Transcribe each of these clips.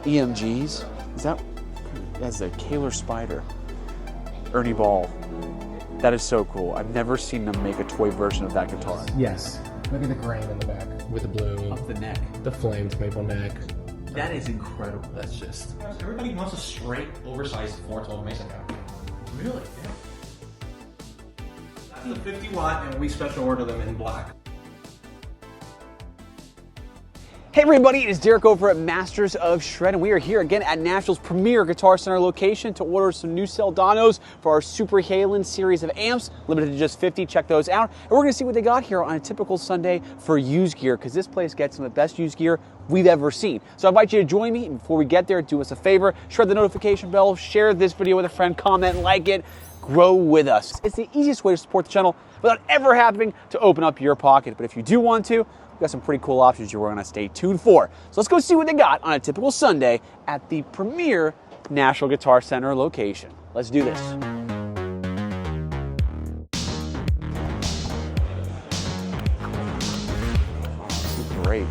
EMGs. That's a Kaler Spider. Ernie Ball. That is so cool. I've never seen them make a toy version of that guitar. Yes. Look at the grain in the back with the blue. Up the neck. The flamed maple neck. That is incredible. That's just... Everybody wants a straight, oversized 412 Mason guy. Really? Yeah. That's the 50 watt, and we special order them in black. Hey everybody, it is Derek over at Masters of Shred, and we are here again at Nashville's premier Guitar Center location to order some new Soldanos for our Super Halen series of amps, limited to just 50. Check those out. And we're going to see what they got here on a typical Sunday for used gear, because this place gets some of the best used gear we've ever seen. So I invite you to join me, and before we get there, do us a favor, shred the notification bell, share this video with a friend, comment, like it, grow with us. It's the easiest way to support the channel without ever having to open up your pocket. But if you do want to, we've got some pretty cool options you're going to stay tuned for. So let's go see what they got on a typical Sunday at the premier Nashville Guitar Center location. Let's do this. Oh, this is great.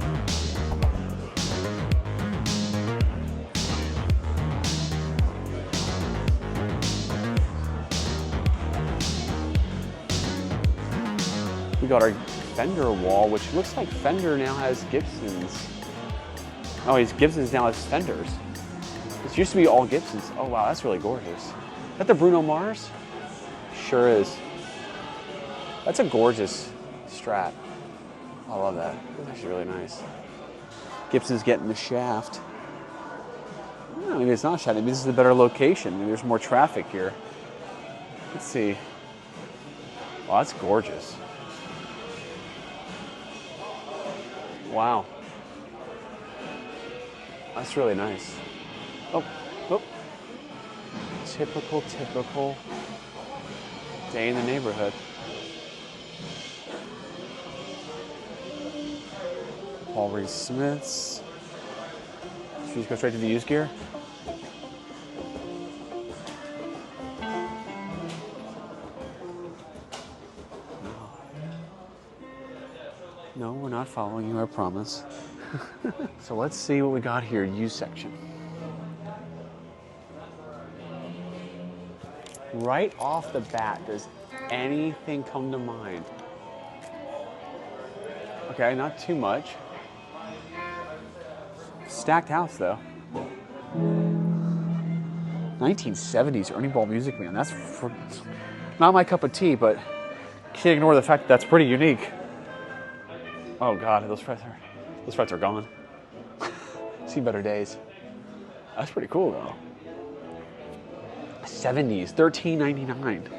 We got our Fender wall, which looks like Fender now has Gibsons. Oh, Gibsons now has Fenders. This used to be all Gibsons. Oh wow, that's really gorgeous. Is that the Bruno Mars? Sure is. That's a gorgeous Strat. I love that. That's actually really nice. Gibson's getting the shaft. Oh, maybe it's not shaft. Maybe this is a better location. Maybe there's more traffic here. Let's see. Oh, that's gorgeous. Wow. That's really nice. Oh, oh. Typical day in the neighborhood. Paul Reed Smiths. Should we just go straight to the used gear? No, we're not following you, I promise. So let's see what we got here, used section. Right off the bat, does anything come to mind? Okay, not too much. Stacked house though. 1970s Ernie Ball Music Man. That's not my cup of tea, but can't ignore the fact that that's pretty unique. Oh God, those frets are gone. See better days. That's pretty cool though. 70s, $13.99.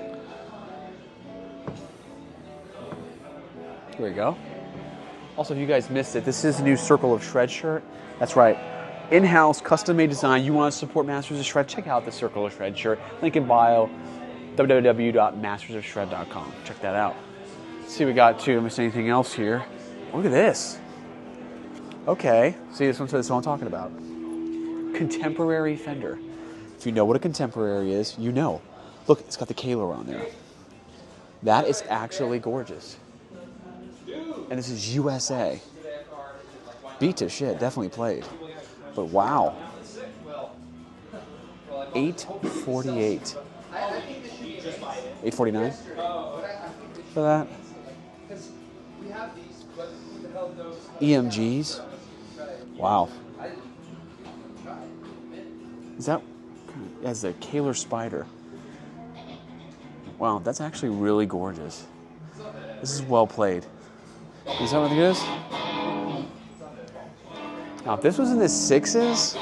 There we go. Also, if you guys missed it, this is a new Circle of Shred shirt. That's right. In-house, custom-made design. You want to support Masters of Shred? Check out the Circle of Shred shirt. Link in bio, www.mastersofshred.com. Check that out. Let's see what we got too. Miss anything else here? Look at this. Okay, see, this one's what I'm talking about. Contemporary Fender. If you know what a contemporary is, you know. Look, it's got the Kaler on there. That is actually gorgeous. And this is USA. Beat to shit, definitely played. But wow. $848. $849 for that. EMGs. Wow. That's a Kaler Spider. Wow, that's actually really gorgeous. This is well played. Is that what it is? Now, if this was in the 6s,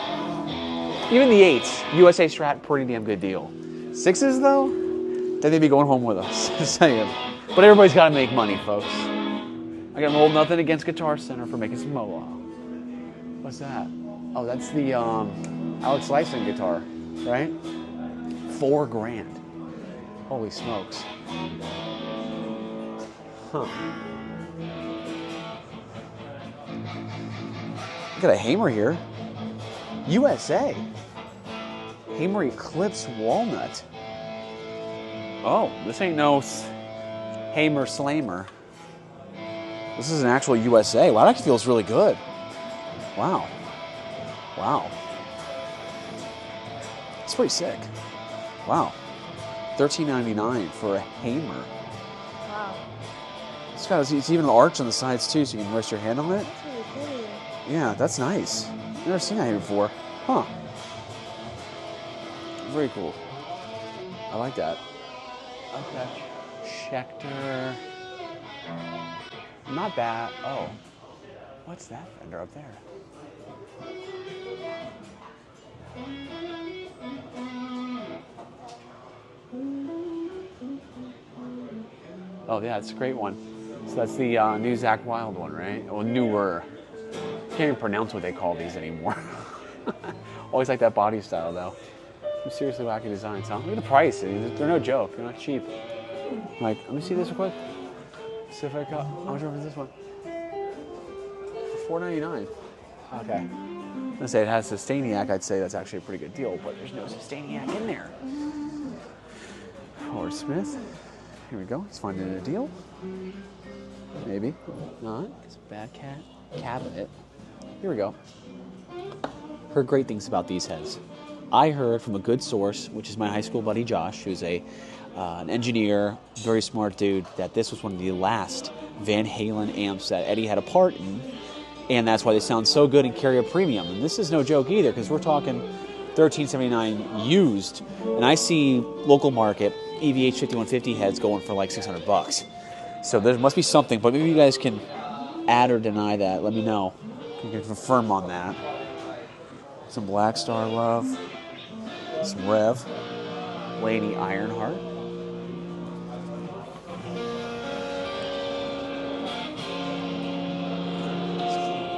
even the 8s, USA Strat, pretty damn good deal. 6s though, then they'd be going home with us. Just saying. But everybody's got to make money, folks. I got hold nothing against Guitar Center for making some MOA. What's that? Oh, that's the Alex Lifeson guitar, right? $4 grand. Holy smokes. Huh. Got a Hamer here. USA. Hamer Eclipse Walnut. Oh, this ain't no Hamer Slammer. This is an actual USA. Wow, that actually feels really good. Wow. Wow. It's pretty sick. Wow. $13.99 for a hammer. Wow. It's even an arch on the sides too, so you can rest your hand on it. That's really pretty. Yeah, that's nice. Never seen that here before. Huh. Very cool. I like that. Okay. Schecter. Not bad. Oh. What's that Fender up there? Oh yeah, it's a great one. So that's the new Zach Wild one, right? Well, newer. Can't even pronounce what they call these anymore. Always like that body style though. Some seriously wacky designs, huh? Look at the price. They're no joke. They're not cheap. Like, let me see this real quick. See if I got. How much is this one? $4.99. Okay. I'm gonna say it has Sustainiac. I'd say that's actually a pretty good deal, but there's no Sustainiac in there. Howard Smith. Here we go. Let's find a deal. Maybe not. It's a bad cabinet. Here we go. Heard great things about these heads. I heard from a good source, which is my high school buddy Josh, who's an engineer, very smart dude, that this was one of the last Van Halen amps that Eddie had a part in, and that's why they sound so good and carry a premium. And this is no joke either, because we're talking $13.79 used, and I see local market EVH 5150 heads going for like $600. So there must be something, but maybe you guys can add or deny that. Let me know. You can confirm on that. Some Black Star love. Some Rev. Laney Ironheart.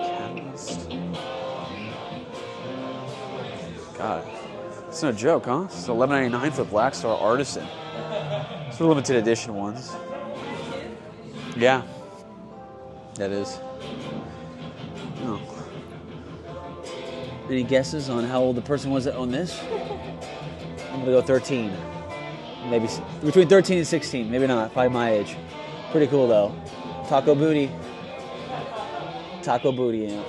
Catalyst. God. It's no joke, huh? It's $11.99 for the Black Star Artisan. It's the limited edition ones. Yeah. That is. Oh. Any guesses on how old the person was that owned this? I'm gonna go 13. Maybe between 13 and 16. Maybe not. Probably my age. Pretty cool though. Taco Booty. Taco Booty, yeah.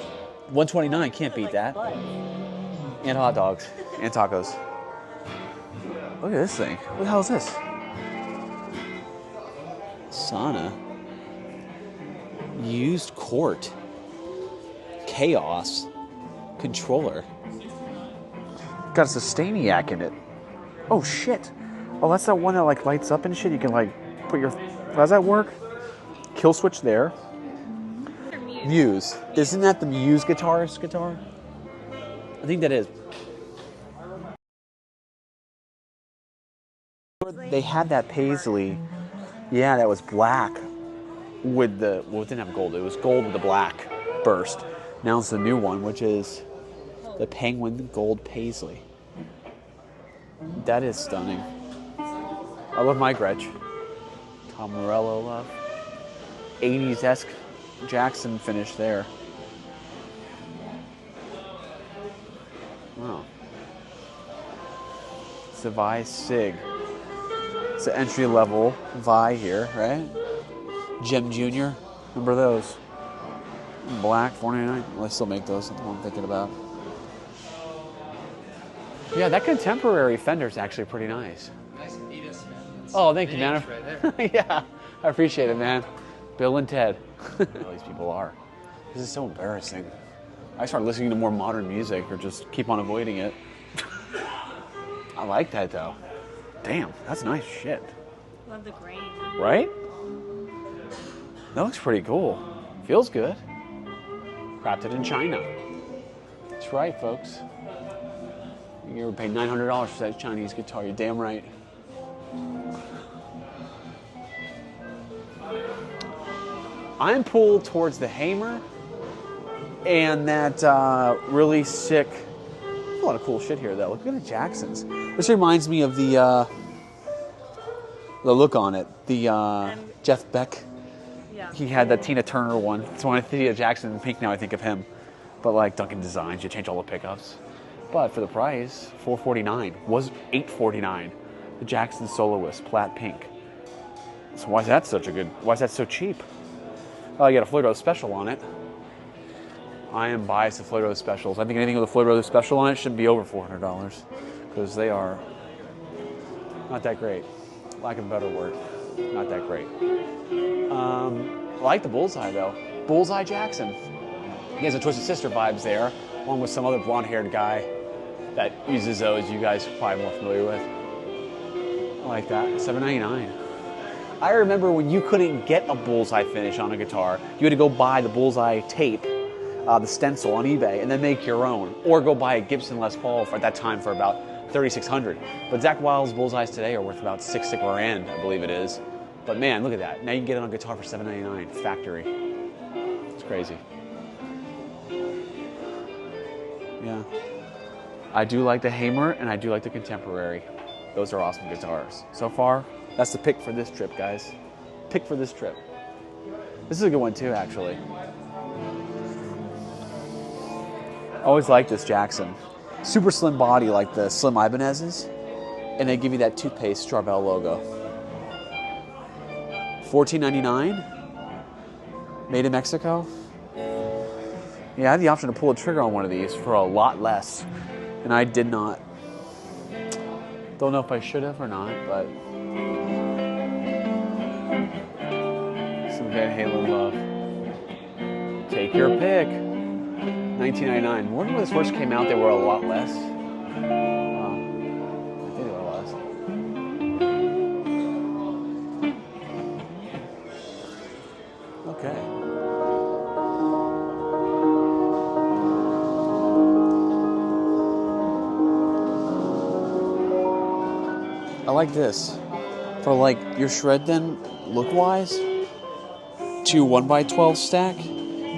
129, can't beat that. And hot dogs. And tacos. Look at this thing. What the hell is this? Sauna. Used Cort. Chaos. Controller. Got a Sustainiac in it. Oh shit. Oh, that's that one that like lights up and shit. You can like put your. How does that work? Kill switch there. Muse. Isn't that the Muse guitarist guitar? I think that is. They had that Paisley. Yeah, that was black with the. Well, it didn't have gold. It was gold with the black burst. Now it's the new one, which is the Penguin Gold Paisley. That is stunning. I love my Gretsch. Tom Morello love. 80s-esque Jackson finish there. Wow. It's a Vi Sig. It's an entry-level Vi here, right? Gem Jr. Remember those? Black, $4.99. Well, I still make those. That's what I'm thinking about. Yeah, that contemporary Fender's actually pretty nice. Nice Adidas, man. Oh, thank you, man. Right there. Yeah, I appreciate it, man. Bill and Ted. All these people are. This is so embarrassing. I start listening to more modern music or just keep on avoiding it. I like that, though. Damn, that's nice shit. Love the grain. Right? That looks pretty cool. Feels good. Crafted in China. That's right, folks. You ever pay $900 for that Chinese guitar? You're damn right. I'm pulled towards the Hamer and that really sick. A lot of cool shit here, though. Look at the Jacksons. This reminds me of the look on it. The Jeff Beck. Yeah. He had that Tina Turner one. So when I think of Jackson in pink now, I think of him. But like Duncan Designs, you change all the pickups. But for the price, $449 was $849. The Jackson Soloist, plat pink. So why is that such a good? Why is that so cheap? Oh, you got a Floyd Rose special on it. I am biased to Floyd Rose specials. I think anything with a Floyd Rose special on it should be over $400 because because they are not that great. Lack of a better word, not that great. I like the Bullseye though. Bullseye Jackson. He has a Twisted Sister vibes there, along with some other blonde-haired guy that uses those you guys are probably more familiar with. I like that. $7.99. I remember when you couldn't get a Bullseye finish on a guitar, you had to go buy the Bullseye tape, the stencil on eBay, and then make your own, or go buy a Gibson Les Paul at that time for about $3,600. But Zakk Wylde's Bullseyes today are worth about $6 grand, I believe it is. But man, look at that. Now you can get it on a guitar for $7.99, factory. It's crazy. Yeah. I do like the Hamer and I do like the Contemporary. Those are awesome guitars. So far, that's the pick for this trip, guys. Pick for this trip. This is a good one too, actually. I always like this Jackson. Super slim body like the Slim Ibanez's, and they give you that toothpaste Charvel logo. $14.99, made in Mexico. Yeah, I had the option to pull a trigger on one of these for a lot less, and I did not. Don't know if I should have or not, but some Van Halen love. Take your pick. $19.99. When this first came out, they were a lot less. I think they were less. Okay. I like this. For like your shred then, look-wise, 2 1x12 stack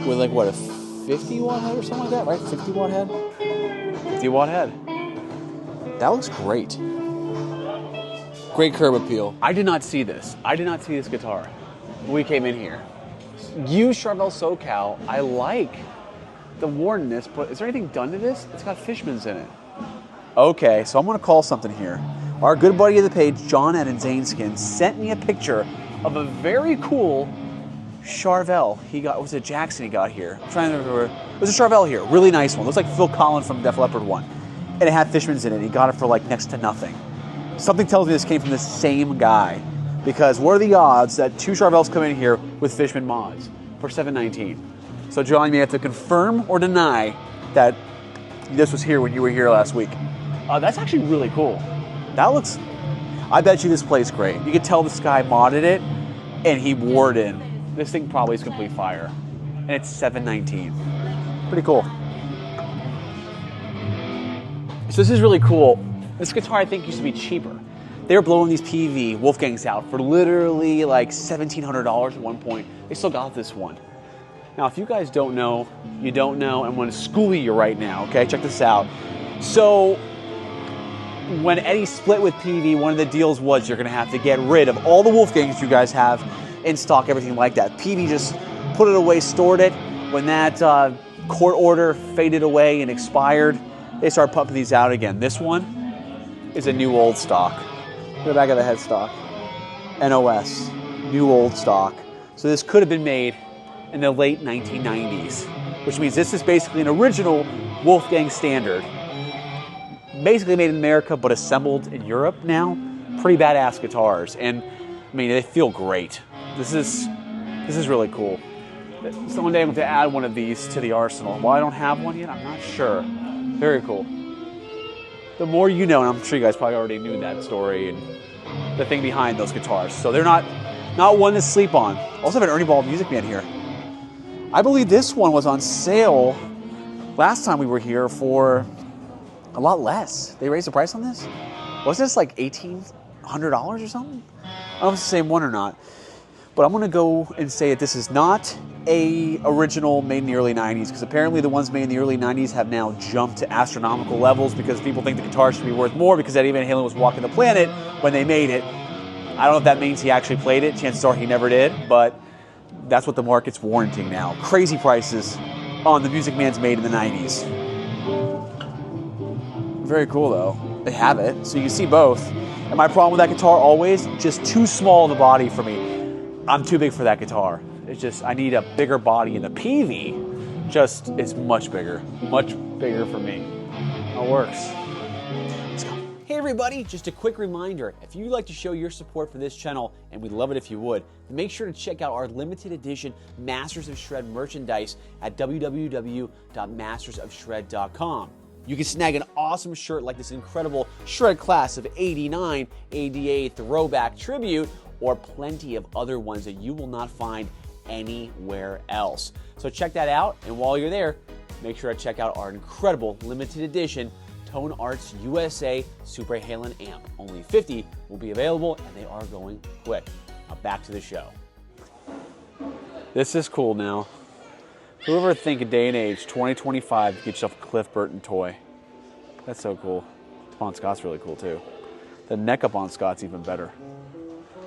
with like what, a 50 watt head or something like that, right? 50 watt head? 50 watt head. That looks great. Great curb appeal. I did not see this. I did not see this guitar when we came in here. Use Charvel SoCal. I like the wornness, but is there anything done to this? It's got Fishman's in it. Okay, so I'm gonna call something here. Our good buddy of the page, John at Zaneskin, sent me a picture of a very cool Charvel. He got, was it Jackson he got here? I'm trying to remember. It was a Charvel here, really nice one. Looks like Phil Collins from Def Leppard one. And it had Fishman's in it. He got it for like next to nothing. Something tells me this came from the same guy, because what are the odds that 2 Charvels come in here with Fishman mods for $7.19? So John, you may have to confirm or deny that this was here when you were here last week. That's actually really cool. That looks, I bet you this plays great. You could tell this guy modded it and he wore it in. This thing probably is complete fire. And it's $7.19. Pretty cool. So this is really cool. This guitar I think used to be cheaper. They were blowing these Peavey Wolfgangs out for literally like $1,700 at one point. They still got this one. Now if you guys don't know, you don't know. I'm gonna school you right now, okay? Check this out. So when Eddie split with Peavey, one of the deals was you're gonna have to get rid of all the Wolfgangs you guys have in stock, everything like that. Peavey just put it away, stored it. When that court order faded away and expired, they started pumping these out again. This one is a new old stock. Look at the back of the headstock. NOS, new old stock. So this could have been made in the late 1990s, which means this is basically an original Wolfgang standard. Basically made in America, but assembled in Europe now. Pretty badass guitars, and I mean they feel great. This is really cool. So one day I'm going to add one of these to the arsenal. While I don't have one yet, I'm not sure. Very cool. The more you know, and I'm sure you guys probably already knew that story and the thing behind those guitars. So they're not one to sleep on. Also have an Ernie Ball Music Man here. I believe this one was on sale last time we were here for a lot less. They raised the price on this? Was this like $1,800 or something? I don't know if it's the same one or not. But I'm gonna go and say that this is not a original made in the early 90s, because apparently the ones made in the early 90s have now jumped to astronomical levels because people think the guitar should be worth more because Eddie Van Halen was walking the planet when they made it. I don't know if that means he actually played it. Chances are he never did, but that's what the market's warranting now. Crazy prices on the Music Man's made in the 90s. Very cool though. They have it, so you can see both. And my problem with that guitar always, just too small in the body for me. I'm too big for that guitar. It's just, I need a bigger body, and the Peavey just is much bigger for me. It works. Let's go. Hey everybody, just a quick reminder, if you'd like to show your support for this channel, and we'd love it if you would, make sure to check out our limited edition Masters of Shred merchandise at www.mastersofshred.com. You can snag an awesome shirt like this incredible Shred Class of '89 ADA Throwback Tribute, or plenty of other ones that you will not find anywhere else. So check that out, and while you're there, make sure to check out our incredible limited edition Tone Arts USA Super Halen amp. Only 50 will be available, and they are going quick. Now back to the show. This is cool now. Whoever would think a day and age, 2025, to get yourself a Cliff Burton toy. That's so cool. Bon Scott's really cool too. The neck up on Scott's even better.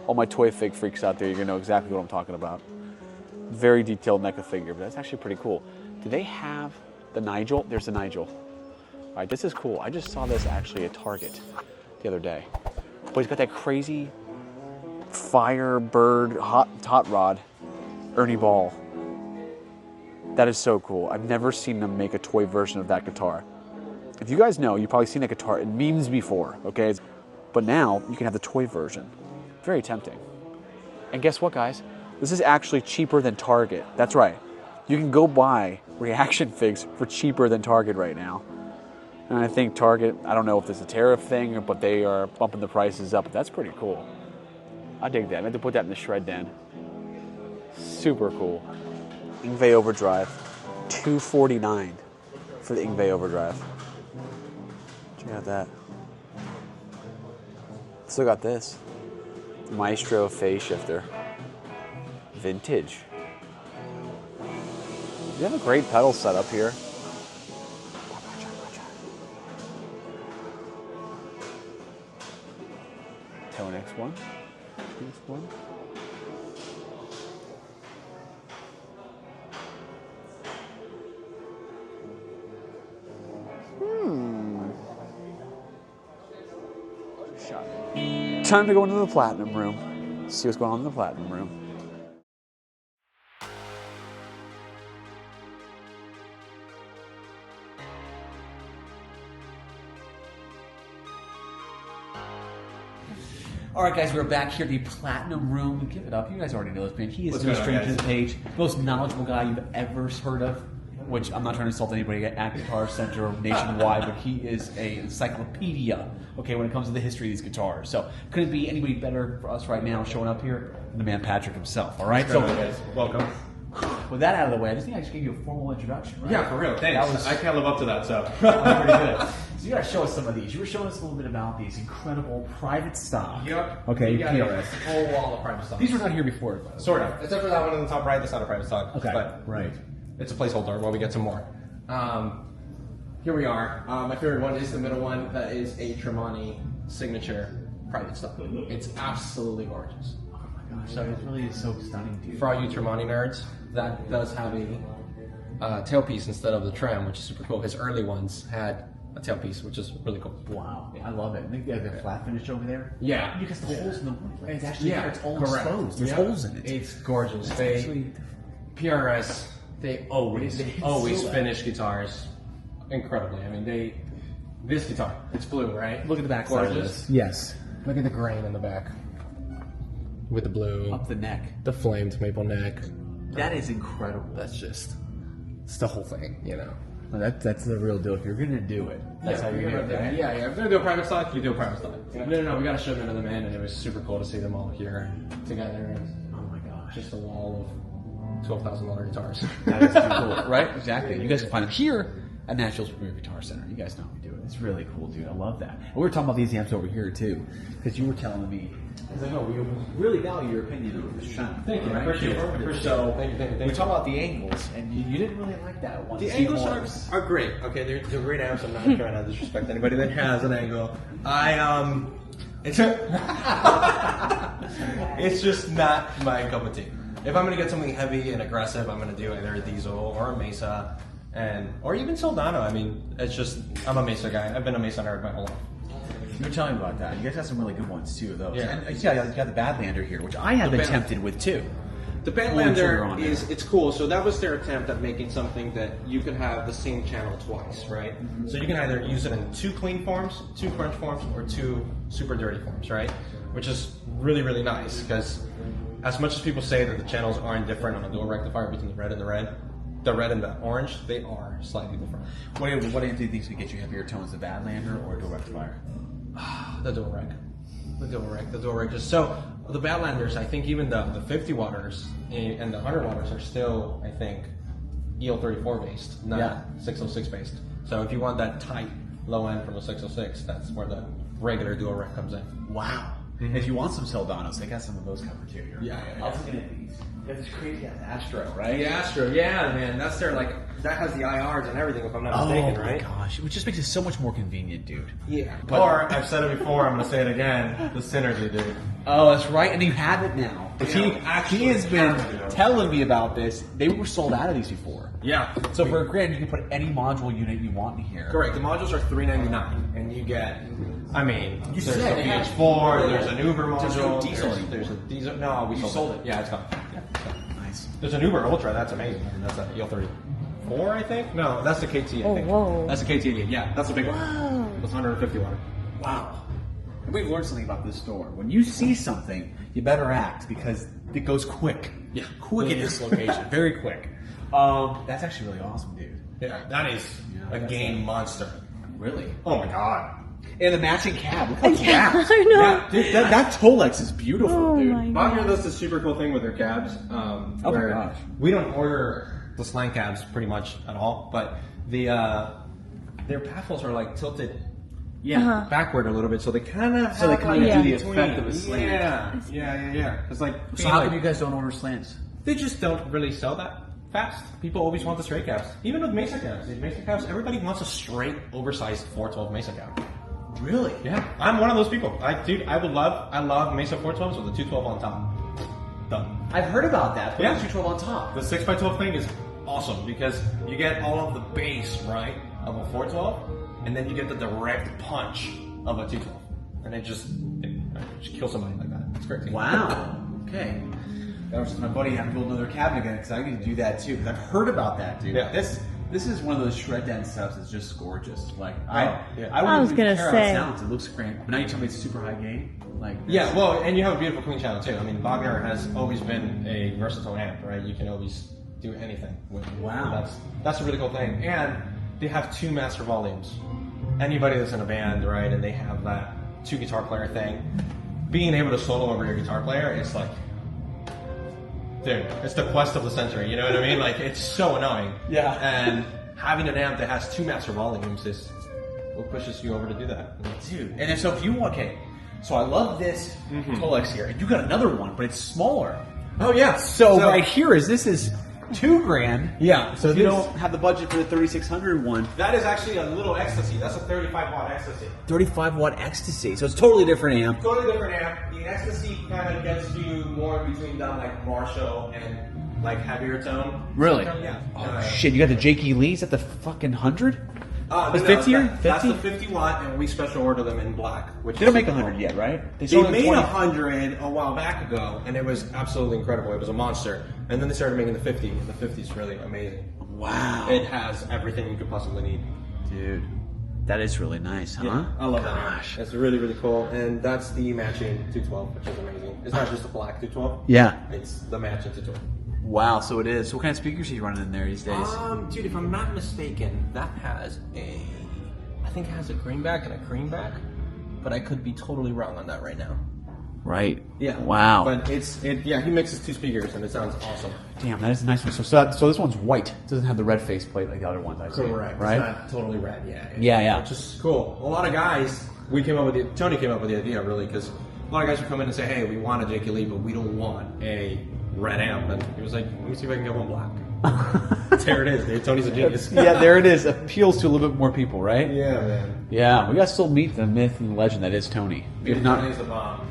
All my toy fig freaks out there, you're gonna know exactly what I'm talking about. Very detailed NECA figure, but that's actually pretty cool. Do they have the Nigel? There's the Nigel. All right, this is cool. I just saw this actually at Target the other day. But he's got that crazy Firebird hot rod Ernie Ball. That is so cool. I've never seen them make a toy version of that guitar. If you guys know, you've probably seen that guitar in memes before, okay? But now you can have the toy version. Very tempting. And guess what, guys? This is actually cheaper than Target. That's right. You can go buy reaction figs for cheaper than Target right now. And I think Target, I don't know if it's a tariff thing, but they are bumping the prices up. But that's pretty cool. I dig that. I have to put that in the shred den. Super cool. Engl Overdrive, $249 for the Engl Overdrive. Check out that. Still got this. Maestro phase shifter. Vintage. You have a great pedal setup here. Tone X1. X1. Time to go into the platinum room. See what's going on in the platinum room. All right, guys, we're back here at the Platinum Room. Give it up. You guys already know this man. He is no stranger to the page. Most knowledgeable guy you've ever heard of, which I'm not trying to insult anybody at Guitar Center or nationwide, but he is an encyclopedia, okay, when it comes to the history of these guitars. So couldn't be anybody better for us right now showing up here than the man Patrick himself, all right? So, guys, welcome. With that out of the way, I just think I just gave you a formal introduction, right? Yeah, for real. Thanks. I can't live up to that, so. That's pretty good. So you gotta show us some of these. You were showing us a little bit about these incredible private stock. Yep. Okay, Yeah, PRS. whole wall of private stock. These were not here before. Sort of. Except for that one in the top right, that's not a private stock. Okay, but right. It's a placeholder while we get some more. Here we are. My favorite one is the middle one. That is a Tremonti signature private stock. It's absolutely gorgeous. Oh my gosh, so it really is so stunning, dude. For all you Tremonti nerds, that does have a tailpiece instead of the trem, which is super cool. His early ones had a tailpiece, which is really cool. Wow, I love it. I think they have the flat finish over there. Yeah. Because the holes in the wood, right? It's actually there. It's all correct. exposed. There's holes in it. It's gorgeous. That's They actually- PRS, they always They always seal that. finish guitars incredibly. I mean, this guitar, it's blue, right? Look at the back side of Gorgeous. this. Yes. Look at the grain in the back. With the blue. Up the neck. The flamed maple neck. That is incredible. That's just, it's the whole thing, you know. That's the real deal. If you're gonna do it, that's how you're gonna do it. Yeah, if you're gonna do a private stock, you do a private stock. No, we gotta show them to the man, and it was super cool to see them all here together. Oh my gosh. Just a wall of $12,000 guitars. That is too cool, right? Exactly. You guys can find them here at Nashville's Premier Guitar Center. You guys know how we do it. It's really cool, dude. I love that. And we were talking about these amps over here too, because you were telling me. Because I know we really value your opinion on this channel. Thank you. I appreciate it. So Thank you. we talk about the Angles, and you didn't really like that one. The Steve Engls Morse. are great. Okay, they're great amps. I'm not trying to disrespect anybody that has an Engl. It's just not my cup of tea. If I'm gonna get something heavy and aggressive, I'm gonna do either a Diesel or a Mesa, or even Soldano. I mean, it's just I'm a Mesa guy. I've been a Mesa nerd my whole life. You were telling me about that. You guys got some really good ones too, though. Yeah. And you got the Badlander here, which I have been tempted with too. The pulling trigger Bandlander on it's cool. So that was their attempt at making something that you could have the same channel twice, right? So you can either use it in 2 clean forms, 2 crunch forms, or 2 super dirty forms, right? Which is really, really nice because as much as people say that the channels aren't different on a dual rectifier between the red and the orange, they are slightly different. What do you think would get you heavier tones, the Badlander or dual rectifier? The dual rec. The dual rec. So the Badlanders, I think even the 50 watters and the 100 watters are still, I think, EL34 based, not 606 based. So if you want that tight low end from a 606, that's where the regular dual rec comes in. Wow. If you want some Soldanos, they got some of those covered too here. Yeah. I was looking at these. You have this crazy ass Astro, right? The Astro, yeah, man. That's their, that has the IRs and everything, if I'm not mistaken, right? Oh my gosh. It just makes it so much more convenient, dude. Yeah. Or, I've said it before, I'm going to say it again, the Synergy, dude. Oh, that's right. And you have it now. But Yeah, he has been telling me about this. They were sold out of these before. Yeah. So for $1,000, you can put any module unit you want in here. Correct. The modules are $399, and you get. I mean, You there's said a they had- PH4, there's an Uber module. There's no diesel anymore. There's a diesel. No, we sold it. Yeah, it's gone. Yeah, it's gone. Nice. There's an Uber Ultra. That's amazing. I mean, that's an EL34, I think. No, that's the KT. I think. whoa. That's the KT. Yeah, that's a big one. Whoa. It's 150 watt. Wow. And we've learned something about this store. When you see something, you better act because it goes quick. Yeah. Quick in this location. Very quick. That's actually really awesome, dude. Yeah, that is a game monster. Really? Oh my god. And the matching cab. Look how Yeah, wrapped. I know. Yeah, dude, that Tolex is beautiful, Oh dude. my Bob here god. does this super cool thing with their cabs. Oh my gosh. We don't order the slang cabs pretty much at all, but their baffles are tilted Yeah. backward a little bit, so they kind of So they kinda do the effect of a slant. Yeah. It's like So how come you guys don't order slants? they just don't really sell that fast. People always want the straight cabs, even with Mesa cabs. These Mesa cabs, everybody wants a straight, oversized 412 Mesa cab. Really? Yeah, I'm one of those people. I love Mesa 412s with a 212 on top. Done. I've heard about that. But Yeah. 212 on top. The 6x12 thing is awesome because you get all of the bass, right, of a 412, and then you get the direct punch of a 212. And it just kills somebody like that. It's great. Wow. Okay. That was my buddy having to build another cabinet again because I need to do that too. Because I've heard about that, dude. Yeah. This is one of those shred den stuffs that's just gorgeous. Like yeah. I I was wouldn't gonna even care say. how it sounds. It looks great. But now you tell me it's super high gain. Like Yeah, well, and you have a beautiful clean channel too. I mean, Bobbyard has always been a versatile amp, right? You can always do anything with it. Wow. That's a really cool thing. And they have 2 master volumes. Anybody that's in a band, right, and they have that 2 guitar player thing, being able to solo over your guitar player, it's like, dude, it's the quest of the century. You know what I mean? Like, it's so annoying. Yeah. And having an amp that has 2 master volumes is what pushes you over to do that. dude. And so if you want, okay, so I love this Tolex here, and you got another one, but it's smaller. Oh yeah. So right here is this is $2,000. Yeah. So if you don't have the budget for the 3600 one, That is actually a little ecstasy. That's a 35 watt ecstasy. 35 watt ecstasy. So it's a totally different amp. Totally different amp. The ecstasy kind of gets you more in between down like Marshall and like heavier tone. Really? Yeah. Oh shit! You got the Jakey Lees at the fucking 100? No, The 50 or That's 50? the 50 watt, and we special order them in black. Which They don't make 100 yet, right? They sold them made 20. 100 a while back ago, and it was absolutely incredible. It was a monster. And then they started making the 50, and the 50 is really amazing. Wow, It has everything you could possibly need. dude, that is really nice, huh? Yeah, I love that. Gosh. It's really, really cool. And that's the matching 212, which is amazing. It's not just a black 212. Yeah. It's the matching 212. Wow. So it is. So what kind of speakers are you running in there these days? Dude, if I'm not mistaken, that has I think it has a greenback and a creamback, but I could be totally wrong on that right now. Right. Yeah. Wow. But he mixes 2 speakers and it sounds awesome. Damn, that is a nice one. So this one's white. It doesn't have the red faceplate like the other ones. I see. Correct. Right. It's not totally red. Yeah. Which is cool. A lot of guys, Tony came up with the idea really because a lot of guys would come in and say, hey, we want a Jakey Lee, but we don't want a red amp. And he was like, let me see if I can get one black. There it is, dude. Tony's a genius. Yeah, there it is. Appeals to a little bit more people, right? Yeah, man. Yeah, we got to still meet the myth and the legend that is Tony. If not, Tony's the bomb.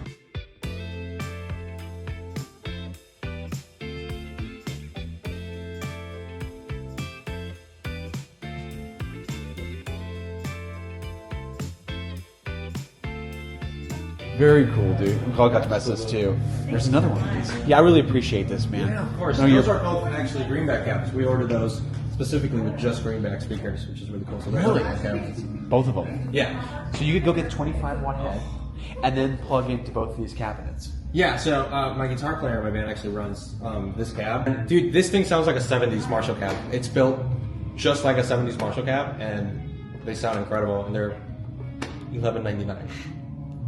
Very cool, dude. I'm glad I got to mess with this too. There's another one of these. Yeah, I really appreciate this, man. Yeah, of course. No, Those are called actually greenback cabs. We ordered those specifically with just greenback speakers, which is really cool. So Really? cabs. Both of them. Yeah. So you could go get a 25-watt head and then plug into both of these cabinets. Yeah, so my guitar player in my band actually runs this cab. Dude, this thing sounds like a 70s Marshall cab. It's built just like a 70s Marshall cab, and they sound incredible, and they're $11.99.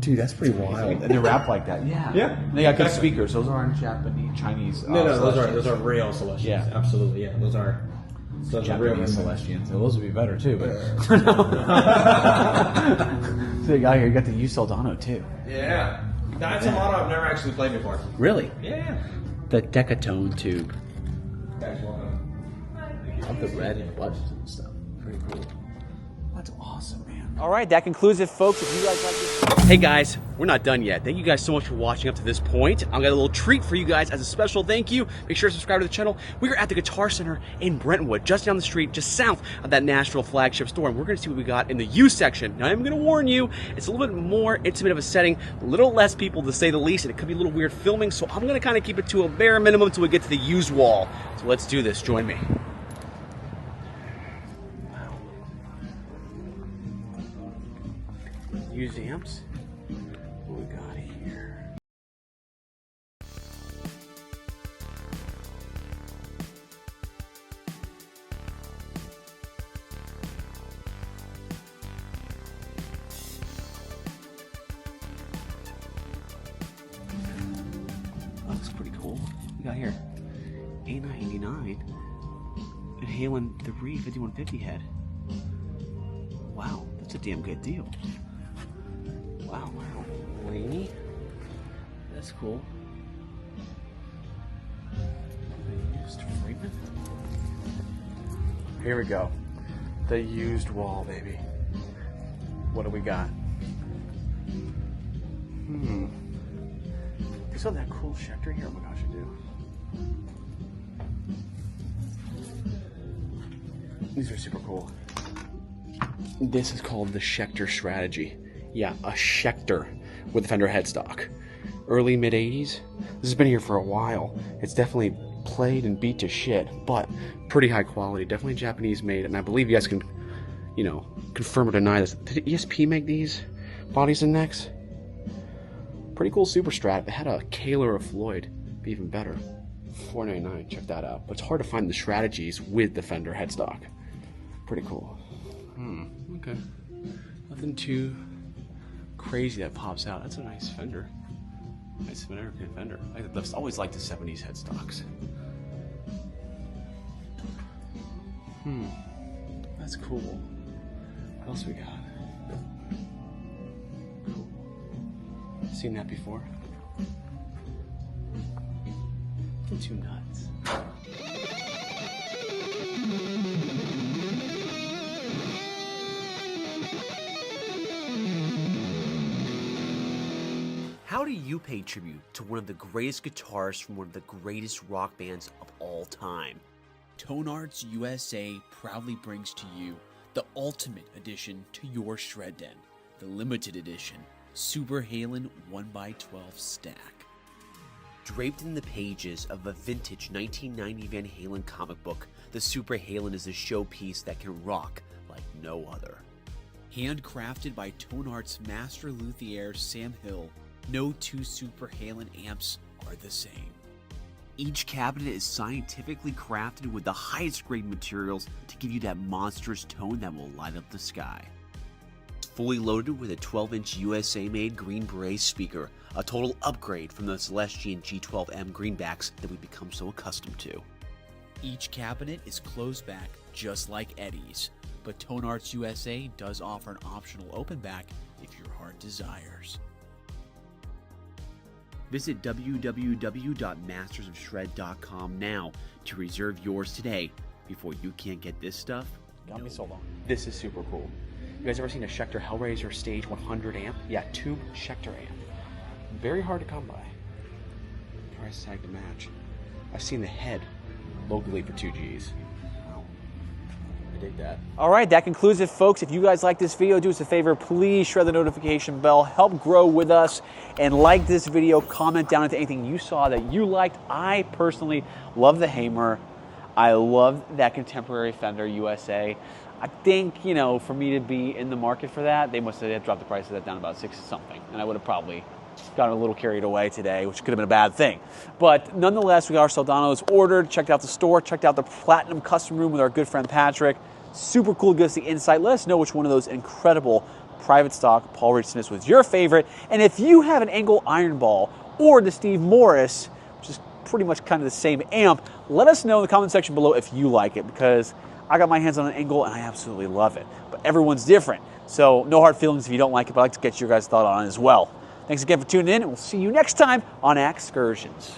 Dude, that's pretty wild. And they're wrapped like that. Yeah. Yeah. They got good speakers. Those aren't Japanese, Chinese. No, those are real Celestians. Yeah. Absolutely, yeah. Those are real Japanese Celestians. So those would be better too. But so you got here. You got the U Soldano too. Yeah. That's a model I've never actually played before. Really? Yeah. The Decatone tube. Guys, welcome. Of the red and buttons and stuff. Pretty cool. That's awesome, man. All right, that concludes it, folks. If you guys like this... Hey, guys, we're not done yet. Thank you guys so much for watching up to this point. I've got a little treat for you guys as a special thank you. Make sure to subscribe to the channel. We are at the Guitar Center in Brentwood, just down the street, just south of that Nashville flagship store. And we're going to see what we got in the U section. Now, I'm going to warn you, it's a little bit more intimate of a setting, a little less people to say the least, and it could be a little weird filming. So I'm going to kind of keep it to a bare minimum until we get to the used wall. So let's do this. Join me. Used amps. What we got here? Oh, that's pretty cool. What we got here? A99 and Halen 3 5150 head. Wow, that's a damn good deal. Wow, Laney. That's cool. The used Friedman. Here we go. The used wall, baby. What do we got? You saw that cool Schecter here? Oh my gosh, I do. These are super cool. This is called the Schecter strategy. Yeah, a Schecter with the Fender headstock. Early mid-80s. This has been here for a while. It's definitely played and beat to shit, but pretty high quality. Definitely Japanese made, and I believe you guys can, you know, confirm or deny this. Did ESP make these bodies and necks? Pretty cool Super Strat. It had a Kaler of Floyd. Be even better. $4.99. Check that out. But it's hard to find the strategies with the Fender headstock. Pretty cool. Okay. Nothing too crazy that pops out. That's a nice Fender. Nice American Fender. I've always liked the 70s headstocks. That's cool. What else we got? Cool. Seen that before? Get too nuts. How do you pay tribute to one of the greatest guitarists from one of the greatest rock bands of all time? Tone Arts USA proudly brings to you the ultimate addition to your shred den, the limited edition Super Halen 1x12 stack. Draped in the pages of a vintage 1990 Van Halen comic book, the Super Halen is a showpiece that can rock like no other. Handcrafted by Tone Arts master luthier Sam Hill, no two Super Halen amps are the same. Each cabinet is scientifically crafted with the highest grade materials to give you that monstrous tone that will light up the sky. It's fully loaded with a 12-inch USA-made Green Beret speaker, a total upgrade from the Celestion G12M greenbacks that we've become so accustomed to. Each cabinet is closed back just like Eddie's, but Tone Arts USA does offer an optional open back if your heart desires. Visit www.mastersofshred.com now to reserve yours today before you can't get this stuff. Got me sold on. This is super cool. You guys ever seen a Schecter Hellraiser Stage 100 amp? Yeah, tube Schecter amp. Very hard to come by. Price tag to match. I've seen the head locally for 2 Gs. Wow. dig that. All right, that concludes it, folks. If you guys like this video, do us a favor, please shred the notification bell, help grow with us, and like this video, comment down into anything you saw that you liked. I personally love the Hamer. I love that contemporary Fender USA. I think, you know, for me to be in the market for that, they must have dropped the price of that down about 6 something, and I would have probably gotten a little carried away today, which could have been a bad thing. But nonetheless, we got our Soldanos ordered, checked out the store, checked out the Platinum Custom Room with our good friend Patrick. Super cool, give us the insight. Let us know which one of those incredible private stock Paul Reed Smiths was your favorite. And if you have an Engl Iron Ball or the Steve Morris, which is pretty much kind of the same amp, let us know in the comment section below if you like it, because I got my hands on an Engl and I absolutely love it. But everyone's different, so no hard feelings if you don't like it, but I'd like to get your guys' thought on it as well. Thanks again for tuning in, and we'll see you next time on Axescursions.